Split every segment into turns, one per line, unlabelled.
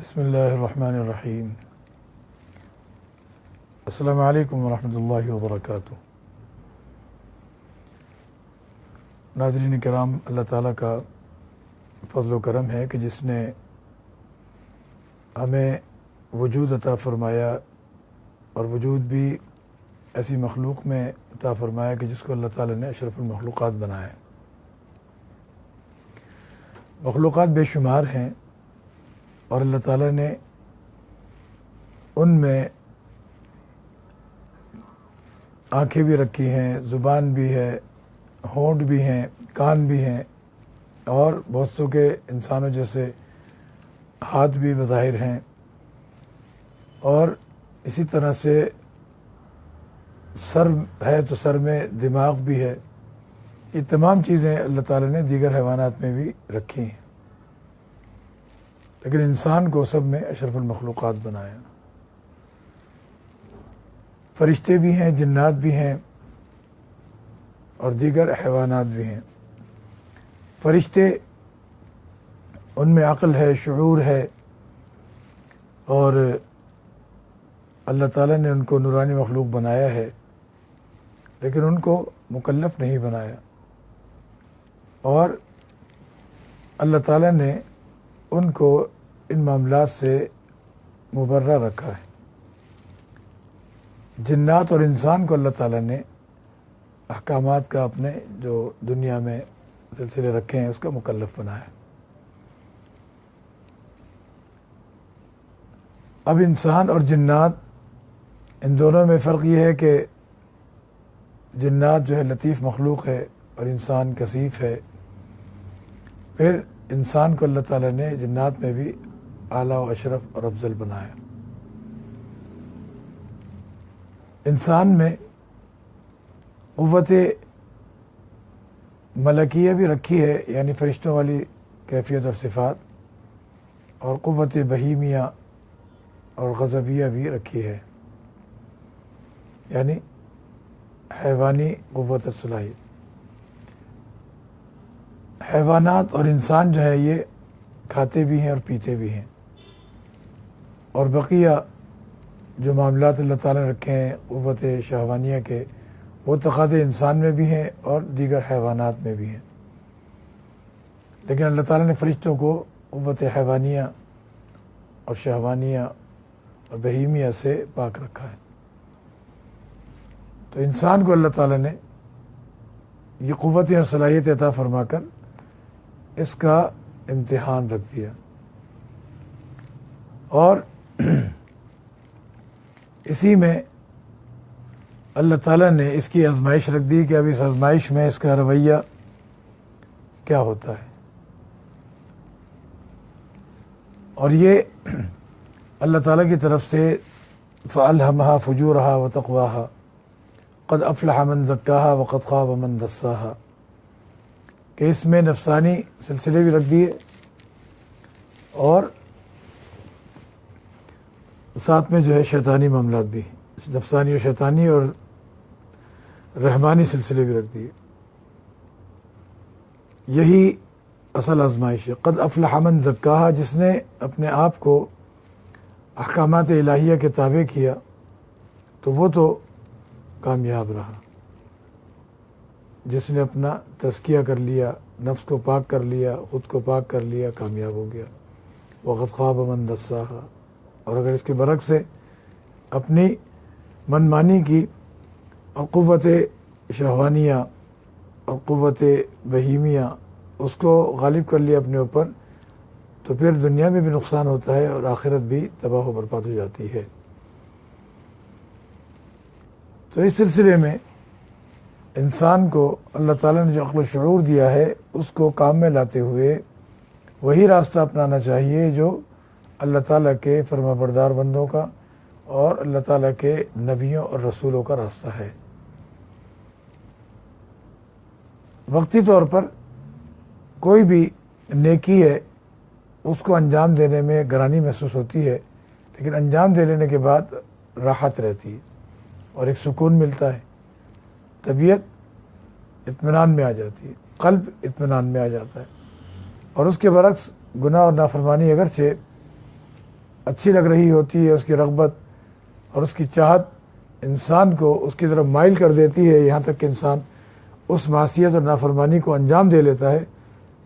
بسم اللہ الرحمن الرحیم۔ السلام علیکم ورحمۃ اللہ وبرکاتہ۔ ناظرین کرام، اللہ تعالیٰ کا فضل و کرم ہے کہ جس نے ہمیں وجود عطا فرمایا، اور وجود بھی ایسی مخلوق میں عطا فرمایا کہ جس کو اللہ تعالیٰ نے اشرف المخلوقات بنایا۔ مخلوقات بے شمار ہیں، اور اللہ تعالیٰ نے ان میں آنکھیں بھی رکھی ہیں، زبان بھی ہے، ہونٹ بھی ہیں، کان بھی ہیں، اور بہت سو کے انسانوں جیسے ہاتھ بھی بظاہر ہیں، اور اسی طرح سے سر ہے تو سر میں دماغ بھی ہے۔ یہ تمام چیزیں اللہ تعالیٰ نے دیگر حیوانات میں بھی رکھی ہیں، لیکن انسان کو سب میں اشرف المخلوقات بنایا۔ فرشتے بھی ہیں، جنات بھی ہیں، اور دیگر حیوانات بھی ہیں۔ فرشتے، ان میں عقل ہے، شعور ہے، اور اللہ تعالیٰ نے ان کو نورانی مخلوق بنایا ہے، لیکن ان کو مکلف نہیں بنایا، اور اللہ تعالیٰ نے ان کو ان معاملات سے مبرہ رکھا ہے۔ جنات اور انسان کو اللہ تعالیٰ نے احکامات کا اپنے جو دنیا میں سلسلے رکھے ہیں اس کا مکلف بنایا۔ اب انسان اور جنات، ان دونوں میں فرق یہ ہے کہ جنات جو ہے لطیف مخلوق ہے اور انسان کثیف ہے۔ پھر انسان کو اللہ تعالیٰ نے جنات میں بھی اعلیٰ و اشرف اور افضل بنایا۔ انسان میں قوت ملکیہ بھی رکھی ہے، یعنی فرشتوں والی کیفیت اور صفات، اور قوت بہیمیہ اور غضبیہ بھی رکھی ہے، یعنی حیوانی قوت اور صلاحیت۔ حیوانات اور انسان جو ہے یہ کھاتے بھی ہیں اور پیتے بھی ہیں، اور بقیہ جو معاملات اللہ تعالیٰ نے رکھے ہیں قوت شہوانیہ کے، وہ تقاضے انسان میں بھی ہیں اور دیگر حیوانات میں بھی ہیں، لیکن اللہ تعالیٰ نے فرشتوں کو قوت حیوانیہ اور شہوانیہ اور بہیمیہ سے پاک رکھا ہے۔ تو انسان کو اللہ تعالیٰ نے یہ قوتیں اور صلاحیت عطا فرما کر اس کا امتحان رکھ دیا، اور اسی میں اللہ تعالیٰ نے اس کی آزمائش رکھ دی کہ اب اس آزمائش میں اس کا رویہ کیا ہوتا ہے۔ اور یہ اللہ تعالیٰ کی طرف سے فَأَلْهَمَهَا فُجُورَهَا وَتَقْوَاهَا قَدْ أَفْلَحَ مَنْ زَكَّاهَا وَقَدْ خَابَ مَنْ دَسَّاهَا، کہ اس میں نفسانی سلسلے بھی رکھ دیے، اور ساتھ میں جو ہے شیطانی معاملات بھی، نفسانی اور شیطانی اور رحمانی سلسلے بھی رکھ دیے۔ یہی اصل آزمائش ہے۔ قد افلح من زکاہا، جس نے اپنے آپ کو احکامات الہیہ کے تابع کیا تو وہ تو کامیاب رہا۔ جس نے اپنا تزکیہ کر لیا، نفس کو پاک کر لیا، خود کو پاک کر لیا، کامیاب ہو گیا۔ وقد خاب من دساہا، اور اگر اس کے برعکس سے اپنی من مانی کی اور قوت شہوانیہ اور قوت بہیمیہ اس کو غالب کر لیا اپنے اوپر، تو پھر دنیا میں بھی نقصان ہوتا ہے اور آخرت بھی تباہ و برباد ہو جاتی ہے۔ تو اس سلسلے میں انسان کو اللہ تعالیٰ نے جو عقل و شعور دیا ہے اس کو کام میں لاتے ہوئے وہی راستہ اپنانا چاہیے جو اللہ تعالیٰ کے فرما بردار بندوں کا اور اللہ تعالیٰ کے نبیوں اور رسولوں کا راستہ ہے۔ وقتی طور پر کوئی بھی نیکی ہے اس کو انجام دینے میں گرانی محسوس ہوتی ہے، لیکن انجام دے لینے کے بعد راحت رہتی ہے اور ایک سکون ملتا ہے، طبیعت اطمینان میں آ جاتی ہے، قلب اطمینان میں آ جاتا ہے۔ اور اس کے برعکس گناہ اور نافرمانی اگرچہ اچھی لگ رہی ہوتی ہے، اس کی رغبت اور اس کی چاہت انسان کو اس کی طرف مائل کر دیتی ہے، یہاں تک کہ انسان اس معصیت اور نافرمانی کو انجام دے لیتا ہے،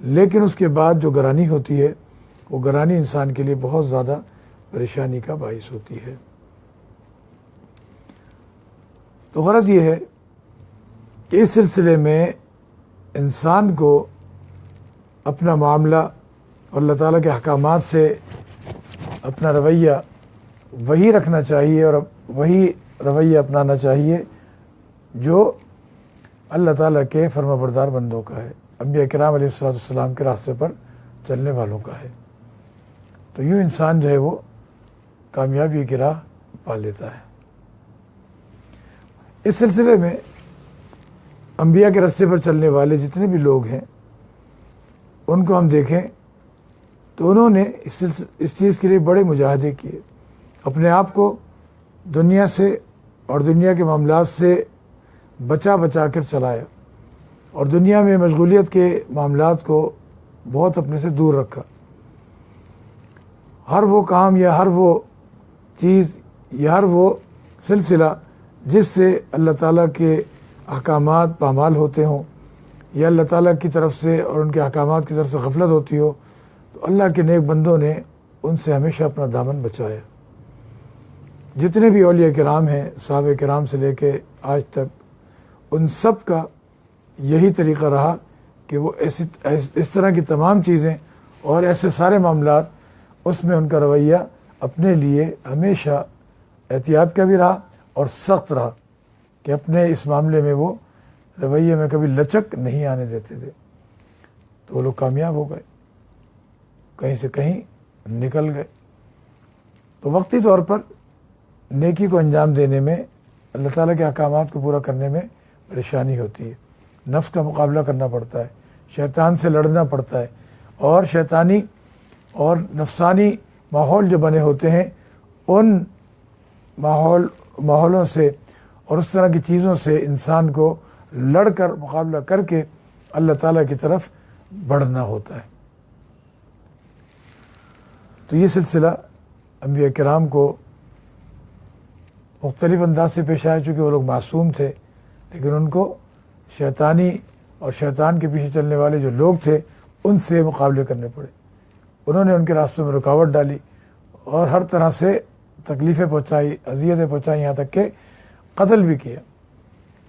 لیکن اس کے بعد جو گرانی ہوتی ہے وہ گرانی انسان کے لیے بہت زیادہ پریشانی کا باعث ہوتی ہے۔ تو غرض یہ ہے کہ اس سلسلے میں انسان کو اپنا معاملہ اور اللہ تعالیٰ کے احکامات سے اپنا رویہ وہی رکھنا چاہیے اور وہی رویہ اپنانا چاہیے جو اللہ تعالیٰ کے فرما بردار بندوں کا ہے، انبیاء کرام علیہ السلام کے راستے پر چلنے والوں کا ہے۔ تو یوں انسان جو ہے وہ کامیابی کی راہ پا لیتا ہے۔ اس سلسلے میں انبیاء کے راستے پر چلنے والے جتنے بھی لوگ ہیں ان کو ہم دیکھیں تو انہوں نے اس چیز کے لیے بڑے مجاہدے کیے، اپنے آپ کو دنیا سے اور دنیا کے معاملات سے بچا کر چلایا اور دنیا میں مشغولیت کے معاملات کو بہت اپنے سے دور رکھا۔ ہر وہ کام یا ہر وہ چیز یا ہر وہ سلسلہ جس سے اللہ تعالیٰ کے احکامات پامال ہوتے ہوں یا اللہ تعالیٰ کی طرف سے اور ان کے احکامات کی طرف سے غفلت ہوتی ہو، تو اللہ کے نیک بندوں نے ان سے ہمیشہ اپنا دامن بچایا۔ جتنے بھی اولیاء کرام ہیں، صحابہ کرام سے لے کے آج تک، ان سب کا یہی طریقہ رہا کہ وہ اس طرح کی تمام چیزیں اور ایسے سارے معاملات، اس میں ان کا رویہ اپنے لیے ہمیشہ احتیاط کا بھی رہا اور سخت رہا کہ اپنے اس معاملے میں وہ رویے میں کبھی لچک نہیں آنے دیتے تھے۔ تو وہ لوگ کامیاب ہو گئے، کہیں سے کہیں نکل گئے۔ تو وقتی طور پر نیکی کو انجام دینے میں، اللہ تعالیٰ کے احکامات کو پورا کرنے میں پریشانی ہوتی ہے، نفس کا مقابلہ کرنا پڑتا ہے، شیطان سے لڑنا پڑتا ہے، اور شیطانی اور نفسانی ماحول جو بنے ہوتے ہیں ان ماحولوں سے اور اس طرح کی چیزوں سے انسان کو لڑ کر مقابلہ کر کے اللہ تعالیٰ کی طرف بڑھنا ہوتا ہے۔ تو یہ سلسلہ انبیاء کرام کو مختلف انداز سے پیش آیا، چونکہ وہ لوگ معصوم تھے، لیکن ان کو شیطانی اور شیطان کے پیچھے چلنے والے جو لوگ تھے ان سے مقابلے کرنے پڑے۔ انہوں نے ان کے راستوں میں رکاوٹ ڈالی اور ہر طرح سے تکلیفیں پہنچائی، اذیتیں پہنچائی، یہاں تک کہ قتل بھی کیا۔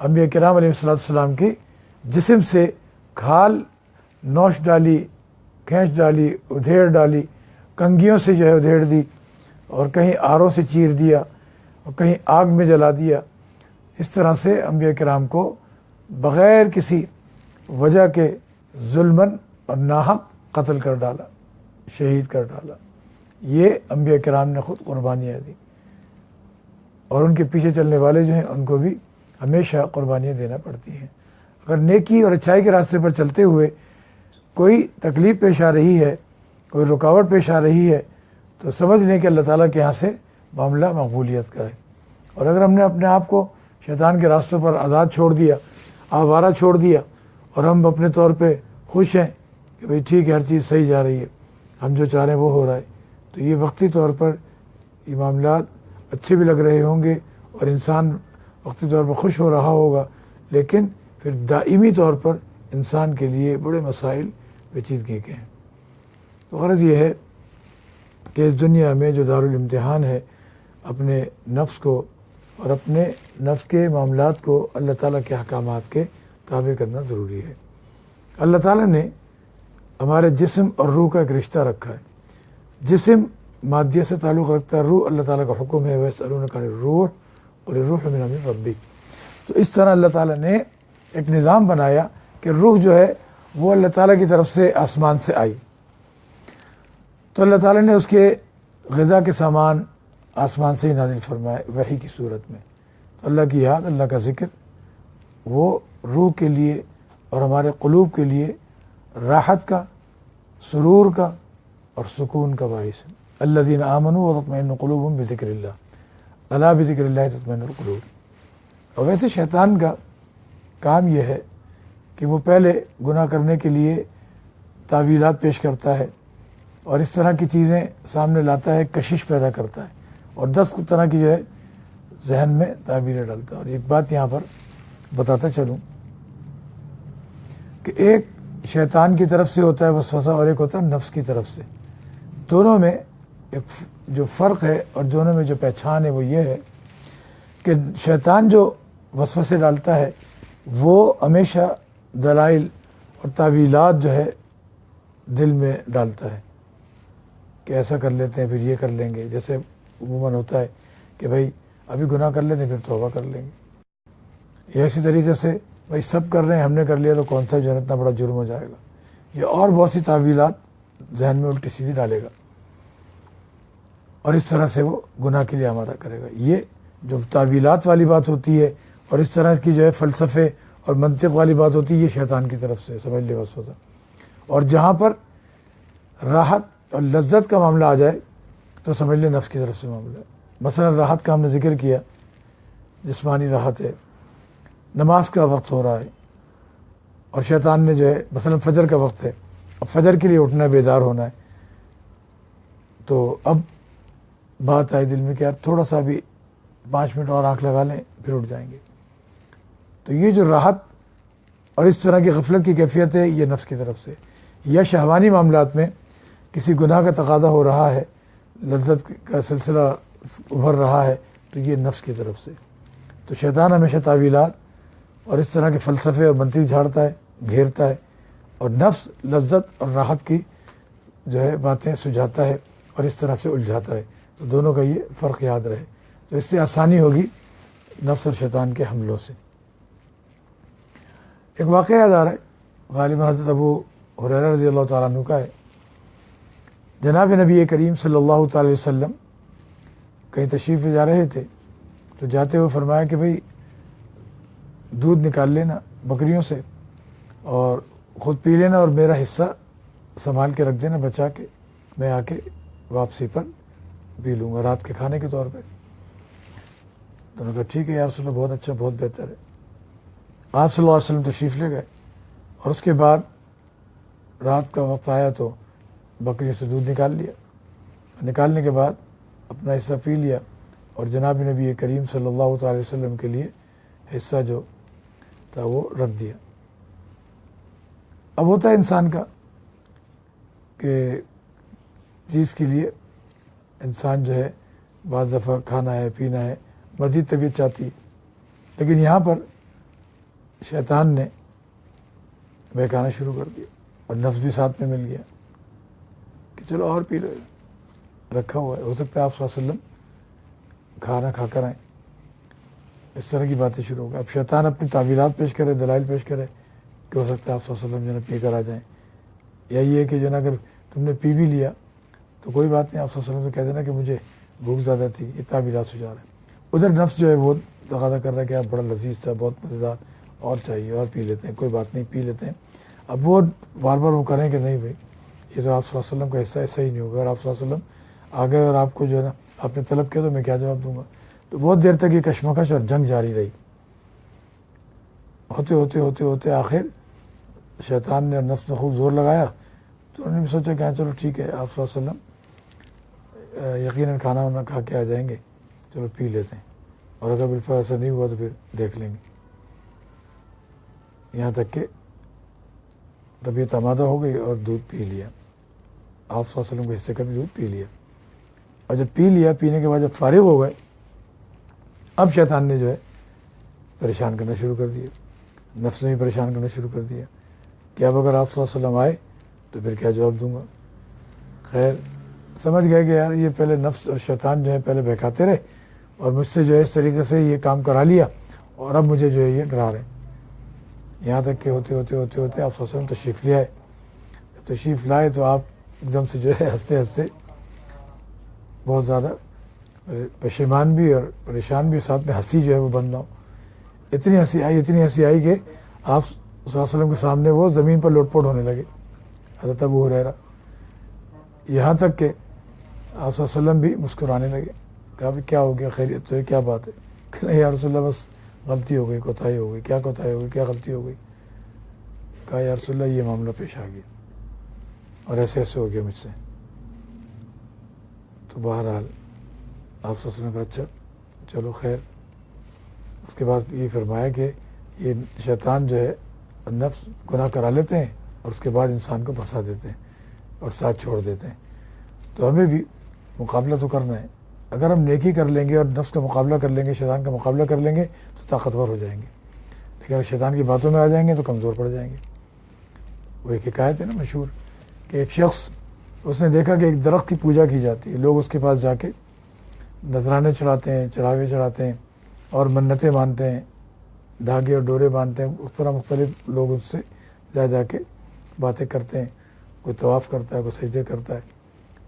انبیاء کرام علیہ السلام کی جسم سے کھال نوش ڈالی، کھینچ ڈالی، ادھیڑ ڈالی، کنگھیوں سے جو ہے ادھیڑ دی، اور کہیں آروں سے چیر دیا اور کہیں آگ میں جلا دیا۔ اس طرح سے انبیاء کرام کو بغیر کسی وجہ کے ظلماً اور ناحق قتل کر ڈالا، شہید کر ڈالا۔ یہ انبیاء کرام نے خود قربانیاں دی، اور ان کے پیچھے چلنے والے جو ہیں ان کو بھی ہمیشہ قربانیاں دینا پڑتی ہیں۔ اگر نیکی اور اچھائی کے راستے پر چلتے ہوئے کوئی تکلیف پیش آ رہی ہے، کوئی رکاوٹ پیش آ رہی ہے، تو سمجھ لیں کہ اللہ تعالیٰ کے یہاں سے معاملہ مقبولیت کا ہے۔ اور اگر ہم نے اپنے آپ کو شیطان کے راستوں پر آزاد چھوڑ دیا، آوارہ چھوڑ دیا، اور ہم اپنے طور پہ خوش ہیں کہ بھئی ٹھیک ہے، ہر چیز صحیح جا رہی ہے، ہم جو چاہ رہے ہیں وہ ہو رہا ہے، تو یہ وقتی طور پر یہ معاملات اچھے بھی لگ رہے ہوں گے اور انسان وقتی طور پر خوش ہو رہا ہوگا، لیکن پھر دائمی طور پر انسان کے لیے بڑے مسائل پیچیدگی کے ہیں۔ تو غرض یہ ہے کہ اس دنیا میں جو دارالامتحان ہے، اپنے نفس کو اور اپنے نفس کے معاملات کو اللہ تعالیٰ کے احکامات کے تابع کرنا ضروری ہے۔ اللہ تعالیٰ نے ہمارے جسم اور روح کا ایک رشتہ رکھا ہے۔ جسم مادیہ سے تعلق رکھتا ہے، روح اللہ تعالیٰ کا حکم ہے، وَيَسْأَلُونَكَ عَنِ الرُّوحِ قُلِ الرُّوحُ مِنْ أَمْرِ رَبِّي۔ تو اس طرح اللہ تعالیٰ نے ایک نظام بنایا کہ روح جو ہے وہ اللہ تعالیٰ کی طرف سے آسمان سے آئی، تو اللہ تعالیٰ نے اس کے غذا کے سامان آسمان سے ہی نازل فرمائے وحی کی صورت میں۔ تو اللہ کی یاد، اللہ کا ذکر، وہ روح کے لیے اور ہمارے قلوب کے لیے راحت کا، سرور کا اور سکون کا باعث ہے۔ الذین آمنوا وتطمئن قلوبهم بذکر اللہ، الا بذکر اللہ تطمئن القلوب۔ اور ویسے شیطان کا کام یہ ہے کہ وہ پہلے گناہ کرنے کے لیے تعویلات پیش کرتا ہے اور اس طرح کی چیزیں سامنے لاتا ہے، کشش پیدا کرتا ہے اور 10 طرح کی جو ہے ذہن میں تعبیریں ڈالتا ہے۔ اور ایک بات یہاں پر بتاتا چلوں کہ ایک شیطان کی طرف سے ہوتا ہے وسوسہ اور ایک ہوتا ہے نفس کی طرف سے۔ دونوں میں ایک جو فرق ہے اور دونوں میں جو پہچان ہے وہ یہ ہے کہ شیطان جو وسوسے ڈالتا ہے وہ ہمیشہ دلائل اور تعویلات جو ہے دل میں ڈالتا ہے کہ ایسا کر لیتے ہیں پھر یہ کر لیں گے، جیسے عموماً ہوتا ہے کہ بھائی ابھی گناہ کر لیتے ہیں پھر توبہ کر لیں گے، یا اسی طریقے سے بھائی سب کر رہے ہیں ہم نے کر لیا تو کون سا جو ہے اتنا بڑا جرم ہو جائے گا، یا اور بہت سی تعویلات ذہن میں الٹی سیدھی ڈالے گا اور اس طرح سے وہ گناہ کے لیے آمادہ کرے گا۔ یہ جو تعویلات والی بات ہوتی ہے اور اس طرح کی جو ہے فلسفے اور منطق والی بات ہوتی ہے، یہ شیطان کی طرف سے سمجھ لے وسوسہ۔ اور جہاں پر راحت اور لذت کا معاملہ آ جائے تو سمجھ لے نفس کی طرف سے معاملہ ہے۔ مثلا راحت کا ہم نے ذکر کیا، جسمانی راحت ہے، نماز کا وقت ہو رہا ہے اور شیطان نے جو ہے مثلا فجر کا وقت ہے، اب فجر کے لیے اٹھنا ہے، بیدار ہونا ہے، تو اب بات آئی دل میں کہ یار تھوڑا سا بھی 5 منٹ اور آنکھ لگا لیں پھر اٹھ جائیں گے۔ تو یہ جو راحت اور اس طرح کی غفلت کی کیفیت ہے یہ نفس کی طرف سے، یا شہوانی معاملات میں کسی گناہ کا تقاضا ہو رہا ہے، لذت کا سلسلہ ابھر رہا ہے تو یہ نفس کی طرف سے۔ تو شیطان ہمیشہ تعویلات اور اس طرح کے فلسفے اور منطق جھاڑتا ہے، گھیرتا ہے، اور نفس لذت اور راحت کی جو ہے باتیں سجھاتا ہے اور اس طرح سے الجھاتا ہے۔ تو دونوں کا یہ فرق یاد رہے تو اس سے آسانی ہوگی نفس اور شیطان کے حملوں سے۔ ایک واقعہ یاد آ رہا ہے، غالباً حضرت ابو ہریرہ رضی اللہ تعالیٰ عنہ کا ہے۔ جناب نبی کریم صلی اللہ تعالی وسلم کہیں تشریف لے جا رہے تھے تو جاتے ہوئے فرمایا کہ بھئی دودھ نکال لینا بکریوں سے اور خود پی لینا اور میرا حصہ سنبھال کے رکھ دینا بچا کے، میں آ کے واپسی پر پی لوں گا رات کے کھانے کے طور پہ۔ تو انہوں نے کہا ٹھیک ہے یا رسول اللہ، بہت اچھا، بہت بہتر ہے۔ آپ صلی اللہ علیہ وسلم تشریف لے گئے اور اس کے بعد رات کا وقت آیا تو بکری سے دودھ نکال لیا، نکالنے کے بعد اپنا حصہ پی لیا اور جناب نبی کریم صلی اللہ تعالی وسلم کے لیے حصہ جو تھا وہ رکھ دیا۔ اب ہوتا ہے انسان کا کہ چیز کے لیے انسان جو ہے بعض دفعہ کھانا ہے، پینا ہے، مزید طبیعت چاہتی ہے، لیکن یہاں پر شیطان نے بہکانا شروع کر دیا اور نفس بھی ساتھ میں مل گیا کہ چلو اور پی لو، رکھا ہوا ہے، ہو سکتا ہے آپ صلی اللہ علیہ وسلم کھانا کھا کر آئیں، اس طرح کی باتیں شروع ہو گئی۔ اب شیطان اپنی تعویلات پیش کرے، دلائل پیش کرے کہ ہو سکتا ہے آپ صلی اللہ علیہ وسلم جو ہے پی کر آ جائیں، یا یہ کہ جو ہے اگر تم نے پی بھی لیا تو کوئی بات نہیں، آپ صلی اللہ علیہ وسلم سے کہہ دینا کہ مجھے بھوک زیادہ تھی، یہ تعویلات سجا رہے ہیں۔ ادھر نفس جو ہے وہ تقاضا کر رہا ہے کہ آپ بڑا لذیذ تھا، بہت مزیدار، اور چاہیے اور پی لیتے ہیں، کوئی بات نہیں پی لیتے ہیں۔ اب وہ بار بار وہ کریں کہ نہیں بھائی یہ تو آپ صلی اللہ علیہ وسلم کا حصہ ایسا ہی نہیں ہوگا، اور آپ صلی اللہ علیہ وسلم آ گئے اور آپ کو جو ہے نا آپ نے طلب کیا تو میں کیا جواب دوں گا۔ تو بہت دیر تک یہ کشمکش اور جنگ جاری رہی، ہوتے ہوتے ہوتے ہوتے آخر شیطان نے اور نفس نے خوب زور لگایا تو انہوں نے بھی سوچا کہ ہاں چلو ٹھیک ہے آپ صلی اللہ علیہ وسلم یقیناً کھانا وانا کھا کے آ جائیں گے، چلو پی لیتے ہیں، اور اگر بالفعل ایسا نہیں ہوا تو پھر دیکھ لیں گے۔ یہاں تک کہ طبیعت آمادہ ہو گئی اور دودھ پی لیا، آپ صلی اللہ علیہ وسلم کے حصے کا بھی دودھ پی لیا، اور جب پی لیا، پینے کے بعد جب فارغ ہو گئے، اب شیطان نے جو ہے پریشان کرنا شروع کر دیا، نفس نے بھی پریشان کرنا شروع کر دیا کہ اب اگر آپ صلی اللہ علیہ وسلم آئے تو پھر کیا جواب دوں گا۔ خیر سمجھ گئے کہ یار یہ پہلے نفس اور شیطان جو ہے پہلے بہکاتے رہے اور مجھ سے جو ہے اس طریقے سے یہ کام کرا لیا اور اب مجھے جو ہے یہ ڈرا رہے ہیں۔ یہاں تک کہ ہوتے ہوتے ہوتے ہوتے آپ صلی اللہ علیہ وسلم تشریف لے آئے۔ جب تشریف لائے تو آپ ایک دم سے جو ہے ہنستے ہنستے بہت زیادہ پشیمان بھی اور پریشان بھی، ساتھ میں ہنسی جو ہے وہ بند نہ ہو، اتنی ہنسی آئی کہ آپ صلی اللہ علیہ وسلم کے سامنے وہ زمین پر لوٹ پوٹ ہونے لگے، حضرت ابو ہریرہ، یہاں تک کہ آپ صلی اللہ علیہ وسلم بھی مسکرانے لگے۔ کہا بھی کیا ہو گیا، خیریت تو ہے، کیا بات ہے؟ کہ نہیں یا رسول اللہ بس غلطی ہو گئی، کوتاہی ہو گئی۔ کیا کوتاہی ہو گئی، کیا غلطی ہو گئی؟ کہا یا رسول اللہ یہ معاملہ پیش آ گیا اور ایسے ایسے ہو گیا مجھ سے۔ تو بہرحال آپ صلی اللہ علیہ وسلم نے کہا اچھا چلو خیر. اس کے بعد یہ فرمایا کہ یہ شیطان جو ہے نفس گناہ کرا لیتے ہیں اور اس کے بعد انسان کو پھنسا دیتے ہیں اور ساتھ چھوڑ دیتے ہیں. تو ہمیں بھی مقابلہ تو کرنا ہے. اگر ہم نیکی کر لیں گے اور نفس کا مقابلہ کر لیں گے, شیطان کا مقابلہ کر لیں گے تو طاقتور ہو جائیں گے, لیکن اگر شیطان کی باتوں میں آ جائیں گے تو کمزور پڑ جائیں گے. وہ ایک حکایت ہے نا مشہور کہ ایک شخص اس نے دیکھا کہ ایک درخت کی پوجا کی جاتی ہے, لوگ اس کے پاس جا کے نذرانے چڑھاتے ہیں, چڑھاوے چڑھاتے ہیں اور منتیں مانتے ہیں, دھاگے اور ڈورے باندھتے ہیں. اس طرح مختلف لوگ اس سے جا کے باتیں کرتے ہیں, کوئی طواف کرتا ہے, کوئی سجدے کرتا ہے.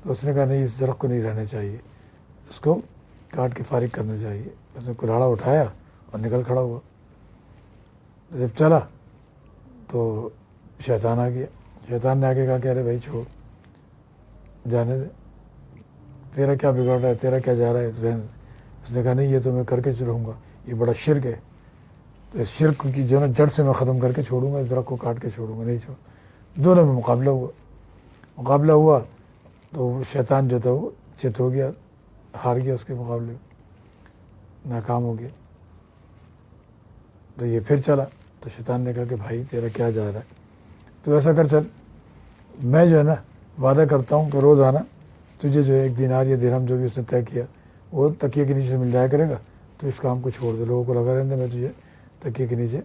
تو اس نے کہا نہیں, اس درخت کو نہیں رہنا چاہیے, اس کو کاٹ کے فارغ کرنا چاہیے. اس نے کلاڑا اٹھایا اور نکل کھڑا ہوا. جب چلا تو شیطان آ گیا. شیطان نے آگے کہا کہ ارے بھائی چھوڑ, جانے دے, تیرا کیا بگڑ رہا ہے, تیرا کیا جا رہا ہے, رہنے. اس نے کہا نہیں, یہ تو میں کر کے رہوں گا, یہ بڑا شرک ہے, تو اس شرک کی جو نا جڑ سے میں ختم کر کے چھوڑوں گا, اس درخت کو کاٹ کے چھوڑوں گا, نہیں چھوڑ. دونوں میں مقابلہ ہوا تو شیطان جو تھا وہ چت ہو گیا, ہار گیا اس کے مقابلے میں, ناکام ہو گیا. تو یہ پھر چلا تو شیطان نے کہا کہ بھائی تیرا کیا جا رہا ہے, تو ایسا کر چل, میں جو ہے نا وعدہ کرتا ہوں کہ روز آنا تجھے جو ہے 1 دینار یا درہم جو بھی اس نے طے کیا وہ تکیے کے نیچے سے مل جایا کرے گا. تو اس کام کو چھوڑ دے, لوگوں کو لگا رہنے دے, میں تجھے تکیے کے نیچے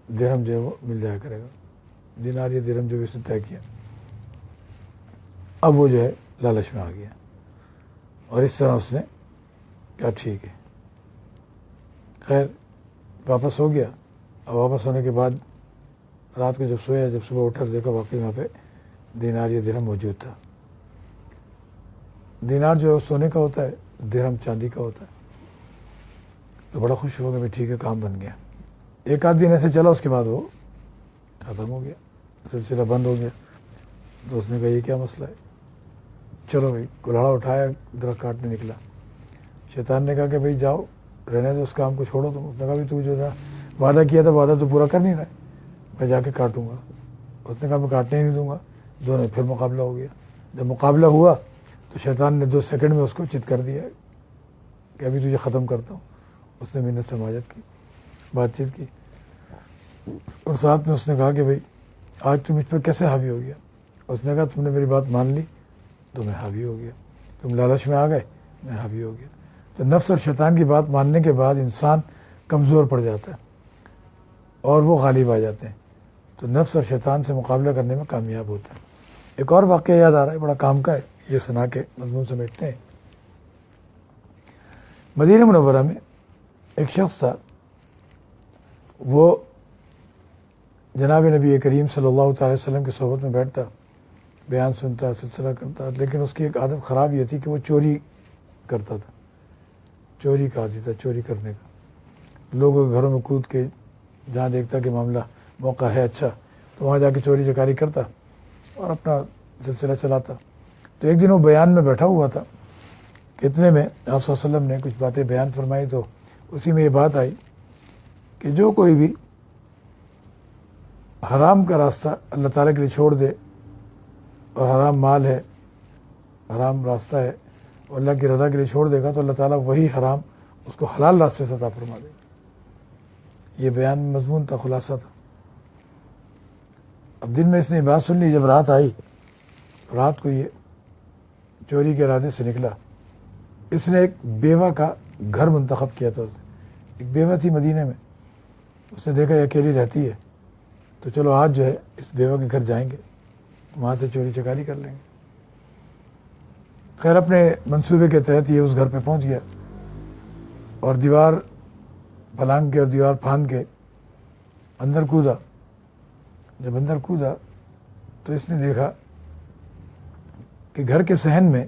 درہم جو ہے وہ مل جایا کرے گا, دینار یا درہم جو بھی اس نے طے کیا. اب وہ جو ہے لالچ میں آ گیا اور اس طرح اس نے کہا ٹھیک ہے. خیر واپس ہو گیا. اور واپس ہونے کے بعد رات کو جب سویا, جب صبح اٹھا دیکھا واقعی وہاں پہ دینار یا درہم موجود تھا. دینار جو ہے سونے کا ہوتا ہے, درہم چاندی کا ہوتا ہے. تو بڑا خوش ہو گیا, میں ٹھیک ہے کام بن گیا. 1 آدھ دن ایسے چلا, اس کے بعد وہ ختم ہو گیا, سلسلہ بند ہو گیا. تو اس نے کہا یہ کیا مسئلہ ہے, چلو بھائی کلاڑا اٹھایا, درخت کاٹنے نکلا. شیطان نے کہا کہ بھائی جاؤ رہنے دو, اس کام کو چھوڑو تم. اس نے کہا بھی تو جو تھا وعدہ کیا تھا وعدہ تو پورا کر نہیں رہا ہے, میں جا کے کاٹوں گا. اس نے کہا میں کاٹنے ہی نہیں دوں گا. دونوں پھر مقابلہ ہو گیا. جب مقابلہ ہوا تو شیطان نے 2 سیکنڈ میں اس کو چت کر دیا کہ ابھی تجھے ختم کرتا ہوں. اس نے منت سماجت کی, بات چیت کی, اور ساتھ میں اس نے کہا کہ بھائی آج تم مجھ پر کیسے حاوی ہو گیا. اس نے کہا تم نے میری بات مان لی تو میں حاوی ہو گیا, تم لالچ میں آ گئے میں حاوی ہو گیا. تو نفس اور شیطان کی بات ماننے کے بعد انسان کمزور پڑ جاتا ہے اور وہ غالب آ جاتے ہیں. تو نفس اور شیطان سے مقابلہ کرنے میں کامیاب ہوتا ہے. ایک اور واقعہ یاد آ رہا ہے, بڑا کام کا ہے, یہ سنا کے مضمون سمیٹتے ہیں. مدینہ منورہ میں ایک شخص تھا, وہ جناب نبی کریم صلی اللہ تعالی وسلم کی صحبت میں بیٹھتا, بیان سنتا, سلسلہ کرتا, لیکن اس کی ایک عادت خراب یہ تھی کہ وہ چوری کرتا تھا. چوری کا عادی تھا, چوری کرنے کا. لوگوں کے گھروں میں کود کے جہاں دیکھتا کہ معاملہ موقع ہے اچھا تو وہاں جا کے چوری چکاری کرتا اور اپنا سلسلہ چلاتا. تو ایک دن وہ بیان میں بیٹھا ہوا تھا کہ اتنے میں آپ صلی اللہ علیہ وسلم نے کچھ باتیں بیان فرمائی. تو اسی میں یہ بات آئی کہ جو کوئی بھی حرام کا راستہ اللہ تعالیٰ کے لیے چھوڑ دے اور حرام مال ہے, حرام راستہ ہے, اور اللہ کی رضا کے لیے چھوڑ دے گا تو اللہ تعالیٰ وہی حرام اس کو حلال راستے سے عطا فرما دے گا. یہ بیان مضمون تھا, خلاصہ تھا. اب دن میں اس نے بات سن لی. جب رات آئی, رات کو یہ چوری کے ارادے سے نکلا. اس نے ایک بیوہ کا گھر منتخب کیا تھا. ایک بیوہ تھی مدینے میں, اس نے دیکھا یہ اکیلی رہتی ہے تو چلو آج جو ہے اس بیوہ کے گھر جائیں گے, وہاں سے چوری چکاری کر لیں گے. خیر اپنے منصوبے کے تحت یہ اس گھر پہ پہنچ گیا اور دیوار پلانگ کے اور دیوار پھاند کے اندر کودا. جب اندر کودا تو اس نے دیکھا کہ گھر کے صحن میں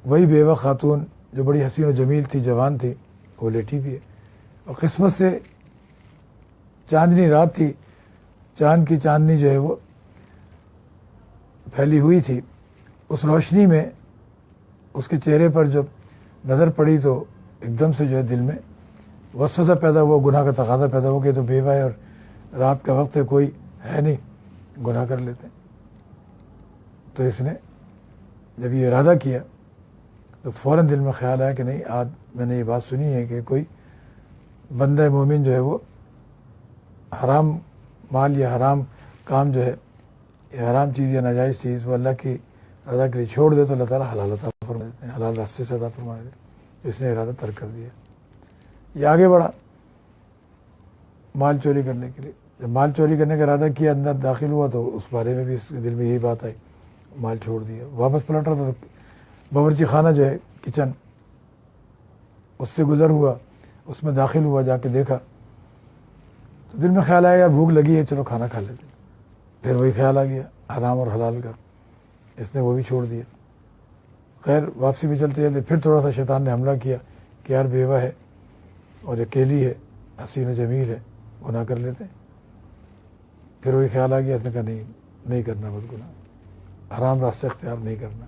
وہی بیوہ خاتون جو بڑی حسین و جمیل تھی, جوان تھی, وہ لیٹی بھی ہے. اور قسمت سے چاندنی رات تھی, چاند کی چاندنی جو ہے وہ پھیلی ہوئی تھی. اس روشنی میں اس کے چہرے پر جب نظر پڑی تو ایک دم سے جو ہے دل میں وسوسہ پیدا ہوا, گناہ کا تقاضا پیدا ہو گیا. تو بیوہ ہے اور رات کا وقت ہے, کوئی ہے نہیں, گناہ کر لیتے. تو اس نے جب یہ ارادہ کیا تو فوراً دل میں خیال آیا کہ نہیں، آج میں نے یہ بات سنی ہے کہ کوئی بندہ مومن جو ہے وہ حرام مال یا حرام کام جو ہے یا حرام چیز یا ناجائز چیز وہ اللہ کی رضا کے لیے چھوڑ دے تو اللہ تعالیٰ حلال عطا فرما دیتے ہیں، حلال راستے سے عطا فرما دیتے ہیں. تو اس نے ارادہ ترک کر دیا. یہ آگے بڑھا مال چوری کرنے کے لیے. جب مال چوری کرنے کا ارادہ کیا، اندر داخل ہوا تو اس بارے میں بھی اس کے دل میں یہی بات آئی، مال چھوڑ دیا. واپس پلٹ رہا تھا تو باورچی خانہ جو ہے کچن اس سے گزر ہوا، اس میں داخل ہوا، جا کے دیکھا تو دل میں خیال آیا یار بھوک لگی ہے، چلو کھانا کھا لیتے. پھر وہی خیال آ گیا حرام اور حلال کا، اس نے وہ بھی چھوڑ دیا. خیر واپسی بھی چلتے چلتے پھر تھوڑا سا شیطان نے حملہ کیا کہ یار بیوہ ہے اور اکیلی ہے، حسین و جمیل ہے، گناہ کر لیتے ہیں. پھر وہی خیال آ گیا، اس نے کہا نہیں کرنا، بس گناہ حرام راستہ اختیار نہیں کرنا.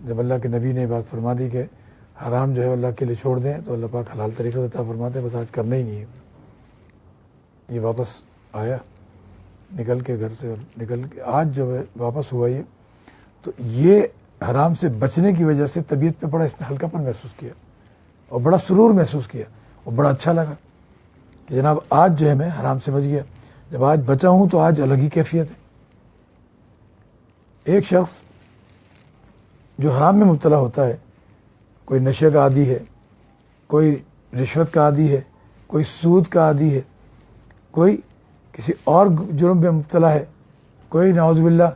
جب اللہ کے نبی نے یہ بات فرما دی کہ حرام جو ہے اللہ کے لیے چھوڑ دیں تو اللہ پاک حلال طریقے سے عطا فرماتے ہیں، بس آج کرنا ہی نہیں ہے. یہ واپس آیا نکل کے گھر سے، اور نکل کے آج جب واپس ہوا یہ تو یہ حرام سے بچنے کی وجہ سے طبیعت پہ بڑا اس نے ہلکا پن محسوس کیا اور بڑا سرور محسوس کیا اور بڑا اچھا لگا کہ جناب آج جو ہے میں حرام سے بچ گیا. جب آج بچا ہوں تو آج الگ ہی کیفیت ہے. ایک شخص جو حرام میں مبتلا ہوتا ہے، کوئی نشے کا عادی ہے، کوئی رشوت کا عادی ہے، کوئی سود کا عادی ہے، کوئی کسی اور جرم میں مبتلا ہے، کوئی نعوذ باللہ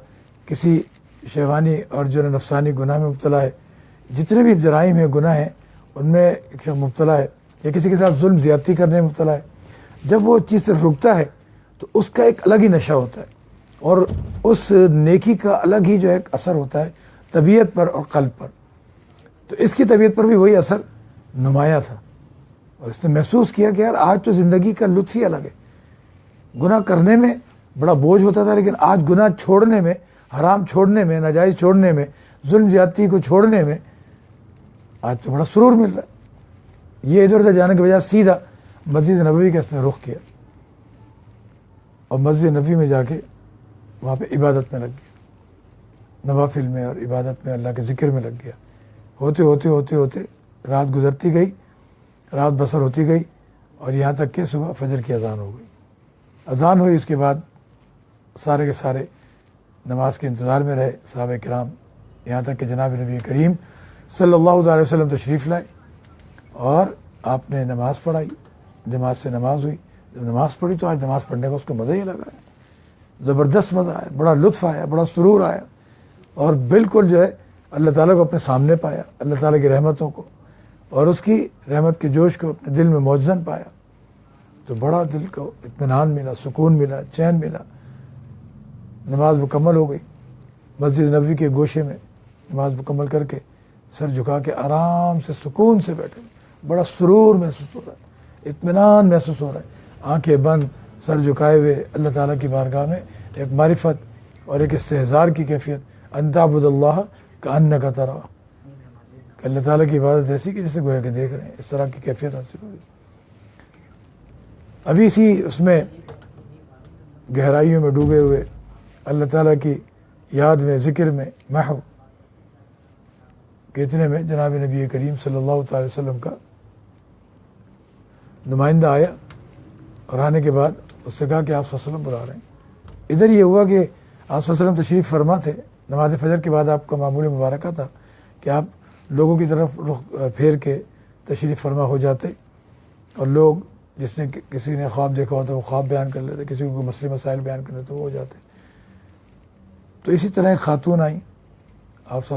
کسی شیطانی اور جو نفسانی گناہ میں مبتلا ہے. جتنے بھی جرائم ہیں، گناہ ہیں، ان میں ایک شخص مبتلا ہے یا کسی کے ساتھ ظلم زیادتی کرنے میں مبتلا ہے. جب وہ چیز سے رکتا ہے تو اس کا ایک الگ ہی نشہ ہوتا ہے اور اس نیکی کا الگ ہی جو ہے اثر ہوتا ہے طبیعت پر اور قلب پر. تو اس کی طبیعت پر بھی وہی اثر نمایاں تھا اور اس نے محسوس کیا کہ یار آج تو زندگی کا لطف ہی الگ ہے. گناہ کرنے میں بڑا بوجھ ہوتا تھا، لیکن آج گناہ چھوڑنے میں، حرام چھوڑنے میں، ناجائز چھوڑنے میں، ظلم زیادتی کو چھوڑنے میں آج تو بڑا سرور مل رہا ہے. یہ ادھر ادھر جانے کے بجائے سیدھا مسجد نبوی کا اس نے رخ کیا اور مسجد نبوی میں جا کے وہاں پہ عبادت میں لگ گیا، نوافل میں اور عبادت میں، اللہ کے ذکر میں لگ گیا. ہوتے ہوتے ہوتے ہوتے رات گزرتی گئی، رات بسر ہوتی گئی اور یہاں تک کہ صبح فجر کی اذان ہو گئی. اذان ہوئی، اس کے بعد سارے کے سارے نماز کے انتظار میں رہے صحابہ کرام، یہاں تک کہ جناب نبی کریم صلی اللہ علیہ وسلم تشریف لائے اور آپ نے نماز پڑھائی. جماعت سے نماز ہوئی. جب نماز پڑھی تو آج نماز پڑھنے کا اس کو مزہ ہی لگا ہے، زبردست مزہ آیا، بڑا لطف آیا، بڑا سرور آیا اور بالکل جو ہے اللہ تعالیٰ کو اپنے سامنے پایا، اللہ تعالیٰ کی رحمتوں کو اور اس کی رحمت کے جوش کو اپنے دل میں موجزن پایا. تو بڑا دل کو اطمینان ملا، سکون ملا، چین ملا. نماز مکمل ہو گئی. مسجد نبوی کے گوشے میں نماز مکمل کر کے سر جھکا کے آرام سے سکون سے بیٹھے، بڑا سرور محسوس ہو رہا ہے، اطمینان محسوس ہو رہا ہے. آنکھیں بند، سر جھکائے ہوئے اللہ تعالیٰ کی بارگاہ میں ایک معرفت اور ایک استحضار کی کیفیت. ان تعبد اللہ کأنک تراہ، کہ اللہ تعالیٰ کی عبادت ایسی کہ جسے گویا کہ دیکھ رہے ہیں، اس طرح کی کیفیت حاصل ہوئی. ابھی اسی اس میں گہرائیوں میں ڈوبے ہوئے اللہ تعالیٰ کی یاد میں، ذکر میں محو کہ اتنے میں جناب نبی کریم صلی اللہ تعالی وسلم کا نمائندہ آیا اور آنے کے بعد اس سے کہا کہ آپ صلی اللہ علیہ وسلم بلا رہے ہیں. ادھر یہ ہوا کہ آپ صلی اللہ علیہ وسلم تشریف فرما تھے. نماز فجر کے بعد آپ کا معمول مبارکہ تھا کہ آپ لوگوں کی طرف رخ پھیر کے تشریف فرما ہو جاتے اور لوگ جس نے کسی نے خواب دیکھا ہوتا وہ خواب بیان کر لیتے، کسی کو کوئی مسئلے مسائل بیان کر لیتے وہ ہو جاتے. تو اسی طرح ایک خاتون آئیں، آپ